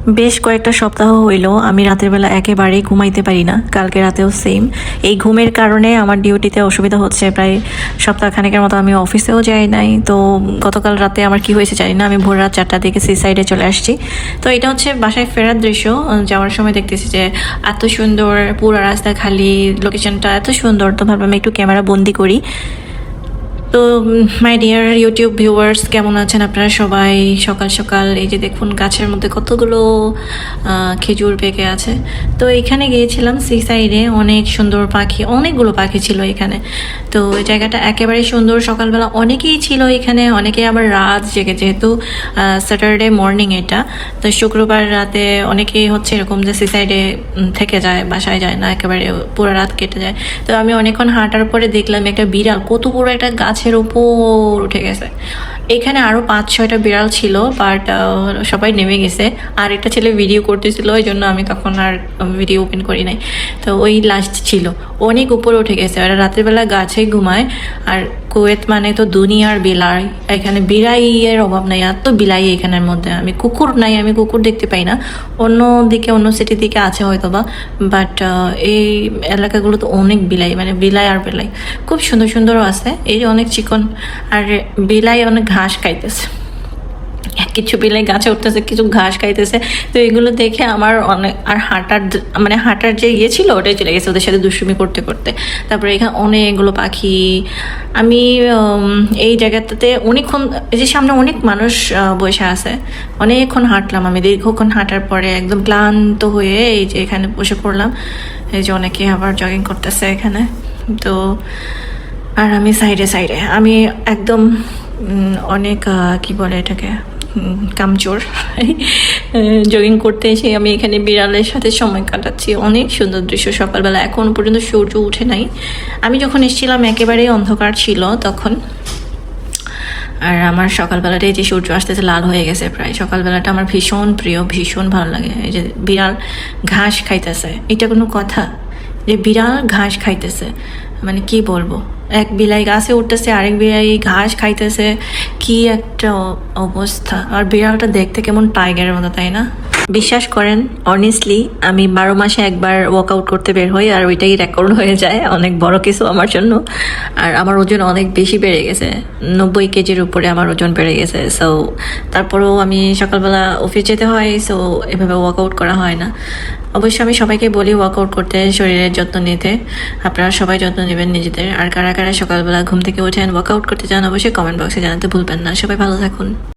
বেশ কয়েকটা সপ্তাহ হইল আমি রাতের বেলা একেবারেই ঘুমাইতে পারি না। কালকে রাতেও সেম। এই ঘুমের কারণে আমার ডিউটিতে অসুবিধা হচ্ছে। প্রায় সপ্তাহখানেকের মতো আমি অফিসেও যাই নাই। তো গতকাল রাতে আমার কি হয়েছে জানি না, আমি ভোর রাত 4টার দিকে সি সাইডে চলে আসছি। তো এটা হচ্ছে বাসায় ফেরার দৃশ্য। যাওয়ার সময় দেখতেছি যে এত সুন্দর, পুরো রাস্তা খালি, লোকেশনটা এত সুন্দর। তো ভাবলাম একটু ক্যামেরা বন্দি করি। তো মাই ডিয়ার ইউটিউব ভিউয়ার্স, কেমন আছেন আপনারা সবাই? সকাল সকাল এই যে দেখুন গাছের মধ্যে কতগুলো খেজুর পেকে আছে। তো এখানে গিয়েছিলাম সি সাইডে, অনেক সুন্দর পাখি, অনেকগুলো পাখি ছিল এখানে। তো এই জায়গাটা একেবারে সুন্দর। সকালবেলা অনেকেই ছিল এখানে, অনেকে আবার রাত জেগে, যেহেতু স্যাটারডে মর্নিং এটা, তো শুক্রবার রাতে অনেকেই হচ্ছে এরকম যে সি সাইডে থেকে যায়, বাসায় যায় না, একেবারে পুরো রাত কেটে যায়। তো আমি অনেকক্ষণ হাঁটার পরে দেখলাম একটা বিড়াল কত বড় একটা গাছের উপর উঠে গেছে। এখানে আরো 5-6টা বিড়াল ছিল, বাট সবাই নেমে গেছে। আর একটা ছেলে ভিডিও করতেছিল, ওই জন্য আমি তখন আর ভিডিও ওপেন করি নাই। তো ওই লাস্ট ছিল, অনেক উপরে উঠে গেছে। ওরা রাতের বেলা গাছে ঘুমায়। আর কুয়েত মানে তো দুনিয়ার বিলাই, এখানে বিলাইয়ের অভাব নাই, এত বিলাই এখানের মধ্যে। আমি কুকুর নাই, আমি কুকুর দেখতে পাই না। অন্য দিকে, অন্য সিটির দিকে আছে হয়তো বা, বাট এই এলাকাগুলো তো অনেক বিলাই, মানে বিলাই আর বিলাই। খুব সুন্দর সুন্দরও আছে, এই যে অনেক চিকন। আর বিলাই অনেক ঘাস খাইতেছে, কিছু বিলাই গাছে উঠতেছে, কিছু ঘাস খাইতেছে। তো এগুলো দেখে আমার অনেক, আর হাঁটার যে ইয়ে ছিল ওটাই চলে গেছে ওদের সাথে দুষ্টুমি করতে করতে। তারপরে এখানে অনেকগুলো পাখি। আমি এই জায়গাটাতে অনেকক্ষণ, এই যে সামনে অনেক মানুষ বসে আছে, অনেকক্ষণ হাঁটলাম আমি। দীর্ঘক্ষণ হাঁটার পরে একদম ক্লান্ত হয়ে এই যে এখানে বসে পড়লাম। এই যে অনেকে আবার জগিং করতেছে এখানে। তো আর আমি সাইডে সাইডে, আমি একদম অনেক কি বলে এটাকে, কামচোর। জগিং করতে এসে আমি এখানে বিড়ালের সাথে সময় কাটাচ্ছি। অনেক সুন্দর দৃশ্য সকালবেলা। এখন পর্যন্ত সূর্য উঠে নাই। আমি যখন এসেছিলাম একেবারেই অন্ধকার ছিল তখন। আর আমার সকালবেলাটা, এই যে সূর্য আসতেছে, লাল হয়ে গেছে প্রায়। সকালবেলাটা আমার ভীষণ প্রিয়, ভীষণ ভালো লাগে। এই যে বিড়াল ঘাস খাইতেছে, এটা কোনো কথা? যে বিড়াল ঘাস খাইতেছে, মানে কি বলবো, এক বিলাই গাছে উঠতেছে, আরেক বিলাই ঘাস খাইতেছে, কি একটা অবস্থা। আর বিড়ালটা দেখতে কেমন টাইগারের মতো, তাই না? বিশ্বাস করেন, অনেস্টলি আমি 12 মাসে একবার ওয়ার্কআউট করতে বের হই, আর ওইটাই রেকর্ড হয়ে যায়। অনেক বড় কিছু আমার জন্য। আর আমার ওজন অনেক বেশি বেড়ে গেছে, 90 কেজির উপরে আমার ওজন বেড়ে গেছে। সো তারপরেও আমি সকালবেলা অফিস যেতে হয়, সো এভাবে ওয়ার্কআউট করা হয় না। অবশ্যই আমি সবাইকে বলি ওয়ার্কআউট করতে, শরীরের যত্ন নিতে। আপনারা সবাই যত্ন নেবেন নিজেদের। আর কারা কারা সকালবেলা ঘুম থেকে ওঠেন, ওয়ার্কআউট করতে চান, অবশ্যই কমেন্ট বক্সে জানাতে ভুলবেন না। সবাই ভালো থাকুন।